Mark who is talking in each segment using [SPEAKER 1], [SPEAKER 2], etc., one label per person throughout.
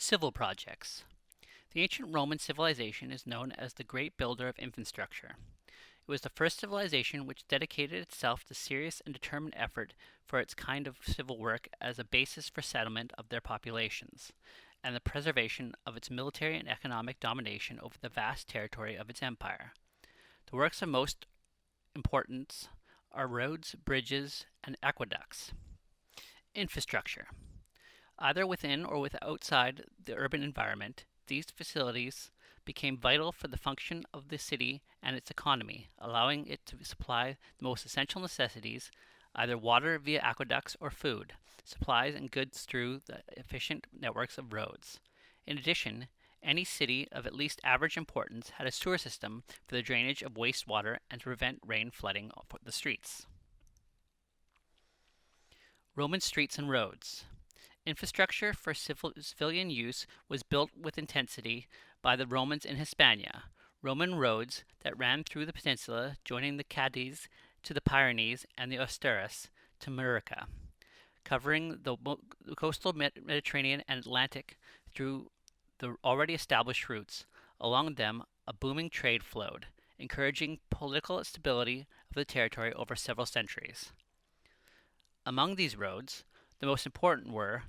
[SPEAKER 1] Civil projects. The ancient Roman civilization is known as the great builder of infrastructure. It was the first civilization which dedicated itself to serious and determined effort for its kind of civil work as a basis for settlement of their populations, and the preservation of its military and economic domination over the vast territory of its empire. The works of most importance are roads, bridges, and aqueducts. Infrastructure. Either within or outside the urban environment, these facilities became vital for the function of the city and its economy, allowing it to supply the most essential necessities, either water via aqueducts or food, supplies and goods through the efficient networks of roads. In addition, any city of at least average importance had a sewer system for the drainage of wastewater and to prevent rain flooding the streets. Roman streets and roads. Infrastructure for civilian use was built with intensity by the Romans in Hispania. Roman roads that ran through the peninsula, joining the Cadiz to the Pyrenees and the Asturias to Mallorca, covering the coastal Mediterranean and Atlantic through the already established routes. Along them, a booming trade flowed, encouraging political stability of the territory over several centuries. Among these roads, the most important were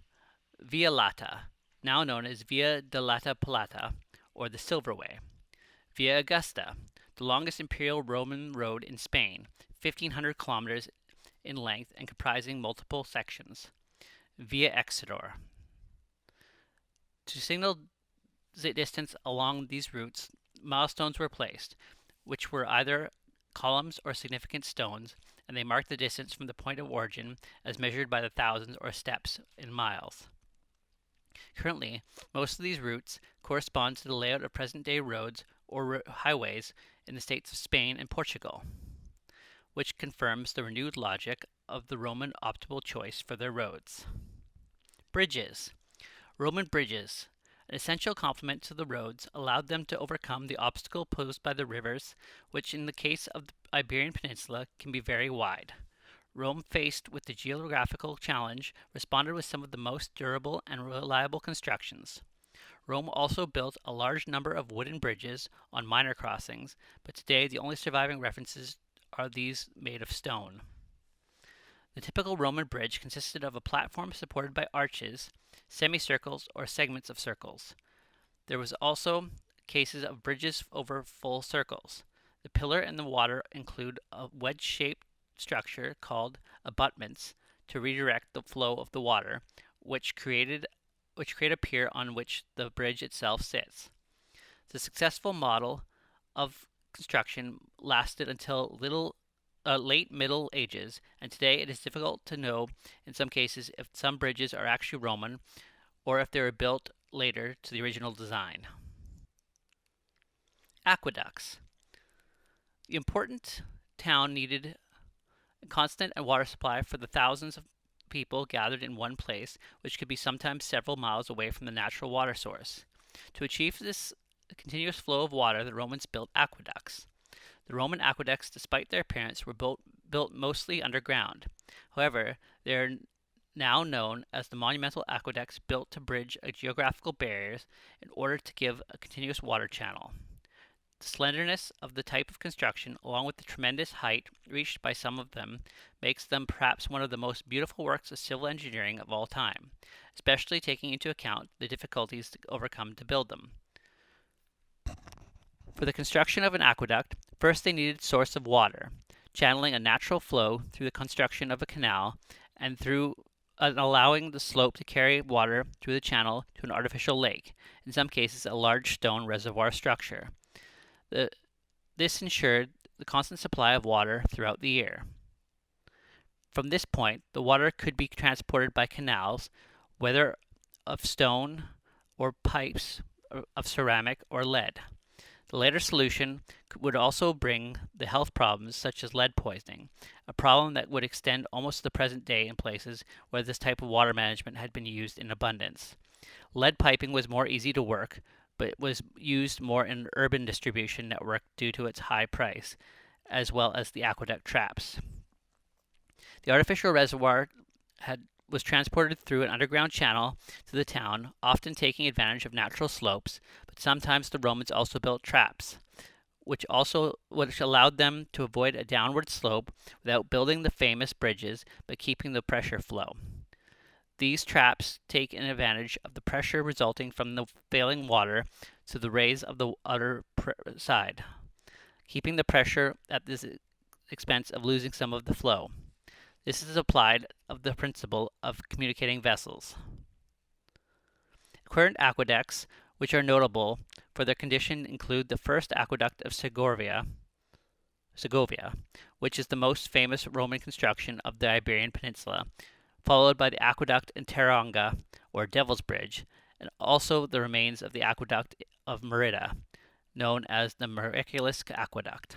[SPEAKER 1] Via Lata, now known as Via de Lata Plata, or the Silver Way; Via Augusta, the longest imperial Roman road in Spain, 1,500 kilometers in length and comprising multiple sections; Via Exeter. To signal the distance along these routes, milestones were placed, which were either columns or significant stones, and they marked the distance from the point of origin as measured by the thousands or steps in miles. Currently, most of these routes correspond to the layout of present-day roads or highways in the states of Spain and Portugal, which confirms the renewed logic of the Roman optimal choice for their roads. Bridges. Roman bridges, an essential complement to the roads, allowed them to overcome the obstacle posed by the rivers, which in the case of the Iberian Peninsula can be very wide. Rome, faced with the geographical challenge, responded with some of the most durable and reliable constructions. Rome also built a large number of wooden bridges on minor crossings, but today the only surviving references are these made of stone. The typical Roman bridge consisted of a platform supported by arches, semicircles, or segments of circles. There was also cases of bridges over full circles. The pillar and the water include a wedge-shaped structure called abutments to redirect the flow of the water, which create a pier on which the bridge itself sits. The successful model of construction lasted until late Middle Ages, and today it is difficult to know in some cases if some bridges are actually Roman or if they were built later to the original design. Aqueducts. The important town needed constant water supply for the thousands of people gathered in one place, which could be sometimes several miles away from the natural water source. To achieve this continuous flow of water, the Romans built aqueducts. The Roman aqueducts, despite their appearance, were built mostly underground. However, they are now known as the monumental aqueducts built to bridge geographical barriers in order to give a continuous water channel. The slenderness of the type of construction, along with the tremendous height reached by some of them, makes them perhaps one of the most beautiful works of civil engineering of all time, especially taking into account the difficulties to overcome to build them. For the construction of an aqueduct, first they needed a source of water, channeling a natural flow through the construction of a canal and through allowing the slope to carry water through the channel to an artificial lake, in some cases a large stone reservoir structure. This ensured the constant supply of water throughout the year. From this point, the water could be transported by canals, whether of stone or pipes of ceramic or lead. The later solution would also bring the health problems such as lead poisoning, a problem that would extend almost to the present day in places where this type of water management had been used in abundance. Lead piping was more easy to work, but it was used more in an urban distribution network due to its high price, as well as the aqueduct traps. The artificial reservoir had was transported through an underground channel to the town, often taking advantage of natural slopes, but sometimes the Romans also built traps, which allowed them to avoid a downward slope without building the famous bridges, but keeping the pressure flow. These traps take advantage of the pressure resulting from the failing water to the raise of the other side, keeping the pressure at the expense of losing some of the flow. This is applied of the principle of communicating vessels. Current aqueducts, which are notable for their condition, include the first aqueduct of Segovia, which is the most famous Roman construction of the Iberian Peninsula, followed by the aqueduct in Taronga, or Devil's Bridge, and also the remains of the aqueduct of Merida, known as the Miraculous Aqueduct.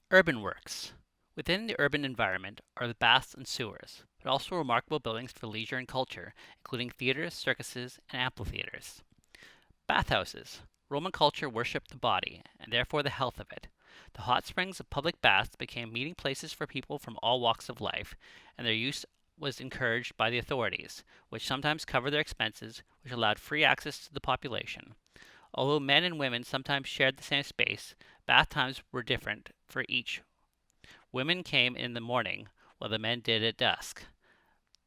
[SPEAKER 1] Urban works. Within the urban environment are the baths and sewers, but also remarkable buildings for leisure and culture, including theaters, circuses, and amphitheaters. Bathhouses. Roman culture worshipped the body, and therefore the health of it. The hot springs of public baths became meeting places for people from all walks of life, and their use was encouraged by the authorities, which sometimes covered their expenses, which allowed free access to the population. Although men and women sometimes shared the same space, bath times were different for each. Women came in the morning, while the men did at dusk.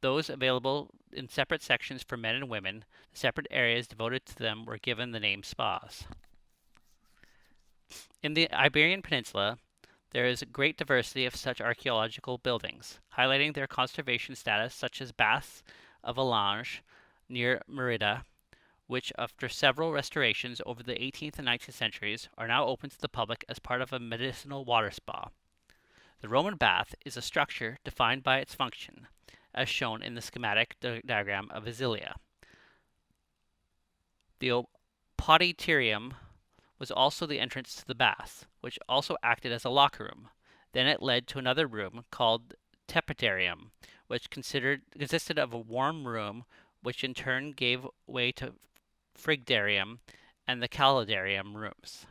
[SPEAKER 1] Those available in separate sections for men and women, the separate areas devoted to them were given the name spas. In the Iberian Peninsula, there is a great diversity of such archaeological buildings, highlighting their conservation status, such as baths of Alange near Merida, which after several restorations over the 18th and 19th centuries are now open to the public as part of a medicinal water spa. The Roman bath is a structure defined by its function, as shown in the schematic diagram of Isilia. The podyterium was also the entrance to the baths, which also acted as a locker room. Then it led to another room called tepiterium, which consisted of a warm room, which in turn gave way to frigidarium and the calidarium rooms.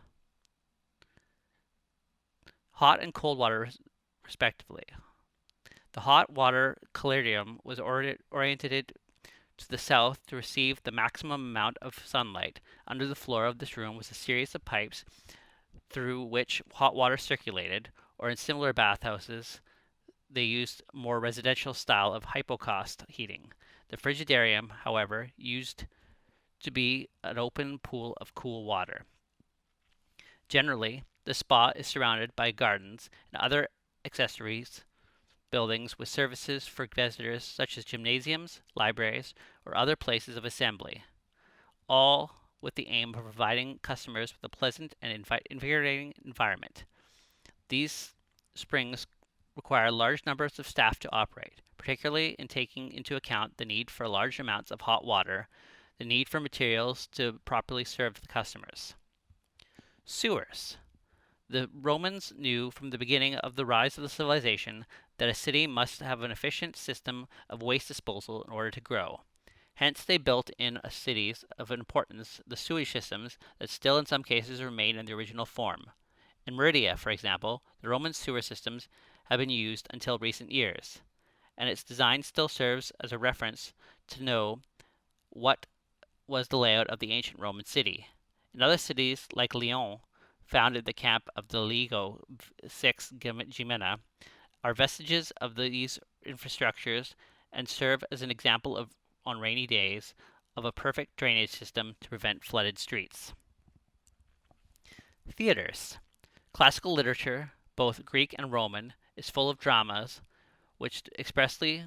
[SPEAKER 1] Hot and cold water, respectively. The hot water calidarium was oriented to the south to receive the maximum amount of sunlight. Under the floor of this room was a series of pipes through which hot water circulated, or in similar bathhouses, they used more residential style of hypocaust heating. The frigidarium, however, used to be an open pool of cool water. Generally, the spa is surrounded by gardens and other accessories buildings with services for visitors such as gymnasiums, libraries, or other places of assembly, all with the aim of providing customers with a pleasant and invigorating environment. These springs require large numbers of staff to operate, particularly in taking into account the need for large amounts of hot water, the need for materials to properly serve the customers. Sewers. The Romans knew from the beginning of the rise of the civilization that a city must have an efficient system of waste disposal in order to grow. Hence, they built in cities of importance the sewage systems that still in some cases remain in the original form. In Merida, for example, the Roman sewer systems have been used until recent years, and its design still serves as a reference to know what was the layout of the ancient Roman city. In other cities, like Lyon, founded the camp of the Lego 6 Gemena, are vestiges of these infrastructures and serve as an example of, on rainy days, of a perfect drainage system to prevent flooded streets. Theaters. Classical literature, both Greek and Roman, is full of dramas, which expressly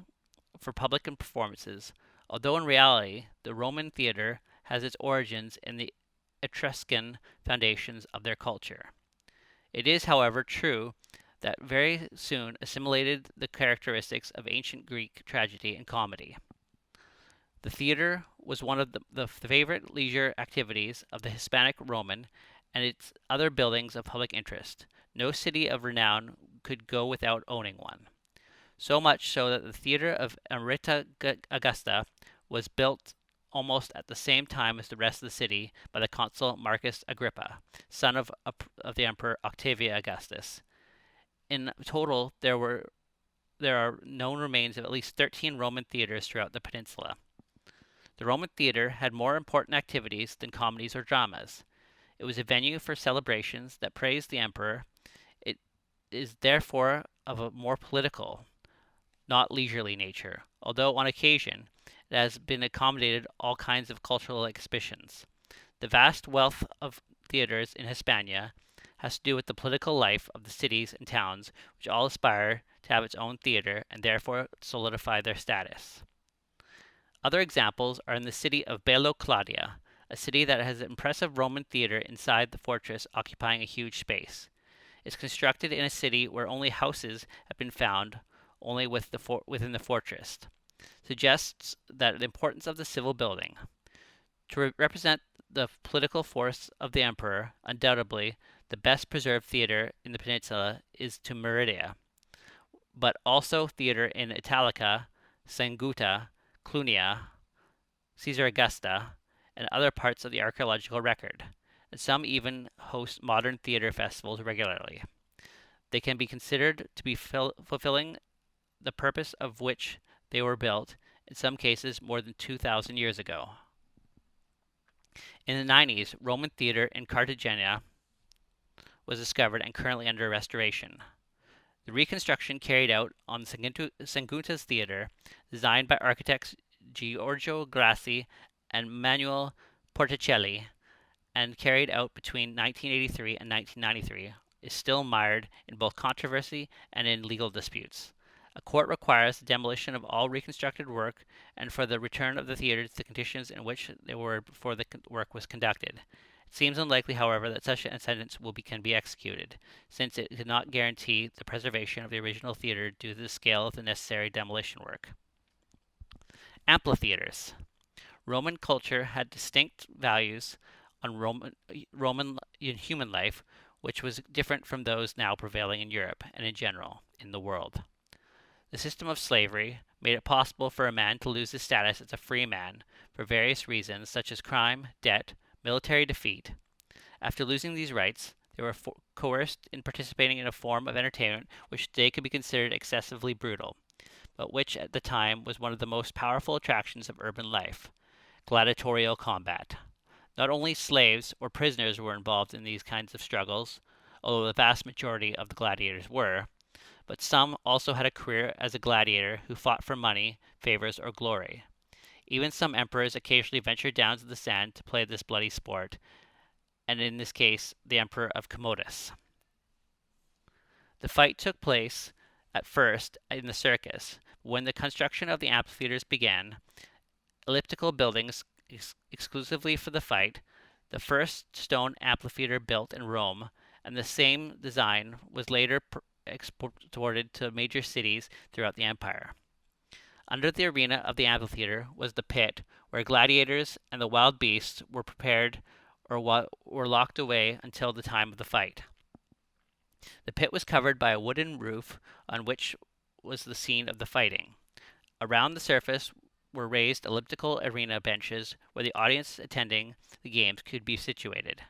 [SPEAKER 1] for public and performances, although in reality the Roman theater has its origins in the Etruscan foundations of their culture. It is, however, true that very soon assimilated the characteristics of ancient Greek tragedy and comedy. The theater was one of the favorite leisure activities of the Hispanic Roman and its other buildings of public interest. No city of renown could go without owning one. So much so that the theater of Emerita Augusta was built almost at the same time as the rest of the city by the consul Marcus Agrippa, son of the emperor Octavius Augustus. In total, there are known remains of at least 13 Roman theaters throughout the peninsula. The Roman theater had more important activities than comedies or dramas. It was a venue for celebrations that praised the emperor. It is therefore of a more political, not leisurely nature, although on occasion it has been accommodated all kinds of cultural exhibitions. The vast wealth of theaters in Hispania has to do with the political life of the cities and towns, which all aspire to have its own theater and therefore solidify their status. Other examples are in the city of Bello Claudia, a city that has an impressive Roman theater inside the fortress occupying a huge space. It's constructed in a city where only houses have been found only within the fortress, suggests that the importance of the civil building. To represent the political force of the emperor, undoubtedly the best preserved theater in the peninsula is to Merida, but also theater in Italica, Sanguta, Clunia, Caesar Augusta, and other parts of the archaeological record, and some even host modern theater festivals regularly. They can be considered to be fulfilling the purpose of which they were built, in some cases more than 2,000 years ago. In the 90s, Roman theater in Cartagena was discovered and currently under restoration. The reconstruction carried out on Sangunta's theater, designed by architects Giorgio Grassi and Manuel Porticelli, and carried out between 1983 and 1993, is still mired in both controversy and in legal disputes. A court requires the demolition of all reconstructed work and for the return of the theater to the conditions in which they were before the work was conducted. It seems unlikely, however, that such a sentence can be executed, since it could not guarantee the preservation of the original theater due to the scale of the necessary demolition work. Amphitheaters. Roman culture had distinct values on Roman human life, which was different from those now prevailing in Europe and in general in the world. The system of slavery made it possible for a man to lose his status as a free man for various reasons such as crime, debt, military defeat. After losing these rights, they were coerced in participating in a form of entertainment which today could be considered excessively brutal, but which at the time was one of the most powerful attractions of urban life: gladiatorial combat. Not only slaves or prisoners were involved in these kinds of struggles, although the vast majority of the gladiators were, but some also had a career as a gladiator who fought for money, favors, or glory. Even some emperors occasionally ventured down to the sand to play this bloody sport, and in this case, the Emperor of Commodus. The fight took place at first in the circus. When the construction of the amphitheaters began, elliptical buildings exclusively for the fight, the first stone amphitheater built in Rome, and the same design was later exported to major cities throughout the empire. Under the arena of the amphitheater was the pit, where gladiators and the wild beasts were prepared or were locked away until the time of the fight. The pit was covered by a wooden roof on which was the scene of the fighting. Around the surface were raised elliptical arena benches where the audience attending the games could be situated.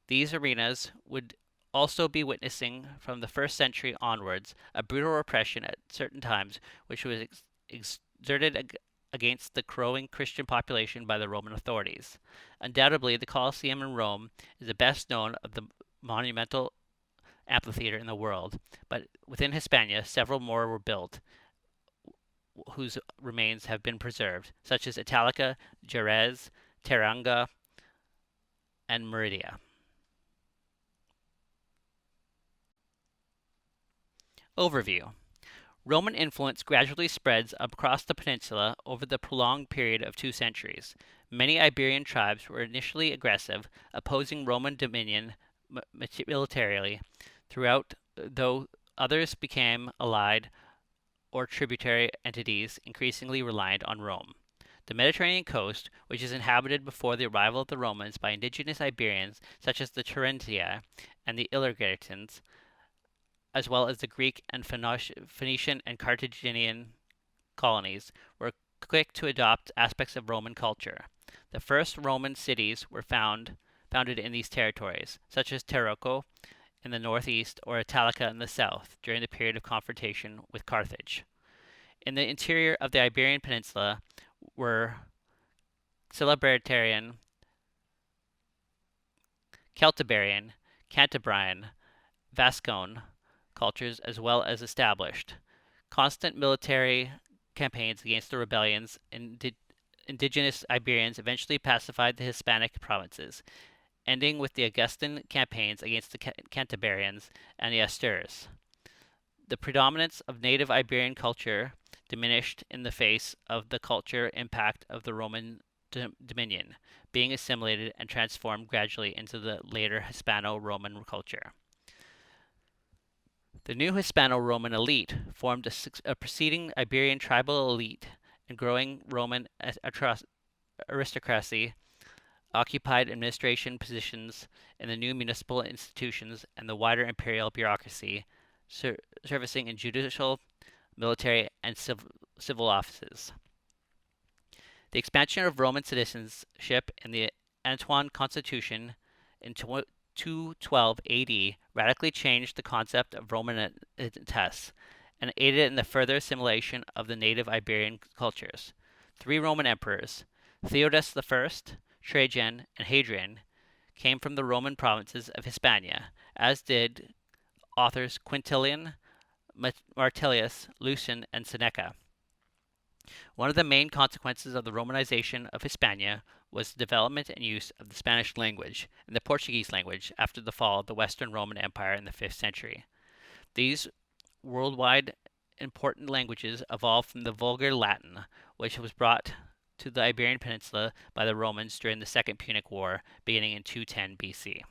[SPEAKER 1] These arenas would also be witnessing from the 1st century onwards a brutal repression at certain times which was exerted against the growing Christian population by the Roman authorities. Undoubtedly, the Colosseum in Rome is the best known of the monumental amphitheater in the world, but within Hispania several more were built whose remains have been preserved, such as Italica, Jerez, Teranga, and Merida. Overview. Roman influence gradually spreads across the peninsula over the prolonged period of 2 centuries. Many Iberian tribes were initially aggressive, opposing Roman dominion militarily throughout, though others became allied or tributary entities increasingly reliant on Rome. The Mediterranean coast, which is inhabited before the arrival of the Romans by indigenous Iberians such as the Turentii and the Ilergetans, as well as the Greek and Phoenician and Carthaginian colonies, were quick to adopt aspects of Roman culture. The first Roman cities were founded in these territories, such as Tarraco in the northeast or Italica in the south during the period of confrontation with Carthage. In the interior of the Iberian Peninsula were Celebrarian, Celtiberian, Cantabrian, Vascone cultures as well as established. Constant military campaigns against the rebellions indigenous Iberians eventually pacified the Hispanic provinces, ending with the Augustan campaigns against the Cantabrians and the Astures. The predominance of native Iberian culture diminished in the face of the culture impact of the Roman dominion, being assimilated and transformed gradually into the later Hispano-Roman culture. The new Hispano-Roman elite formed a preceding Iberian tribal elite and growing Roman aristocracy occupied administration positions in the new municipal institutions and the wider imperial bureaucracy, servicing in judicial, military, and civil offices. The expansion of Roman citizenship in the Antoine Constitution in 212 AD radically changed the concept of Romanitas and aided in the further assimilation of the native Iberian cultures. 3 Roman emperors, Theodos I, Trajan, and Hadrian, came from the Roman provinces of Hispania, as did authors Quintilian, Martellus, Lucian, and Seneca. One of the main consequences of the Romanization of Hispania was the development and use of the Spanish language and the Portuguese language after the fall of the Western Roman Empire in the 5th century. These worldwide important languages evolved from the Vulgar Latin, which was brought to the Iberian Peninsula by the Romans during the Second Punic War beginning in 210 BC.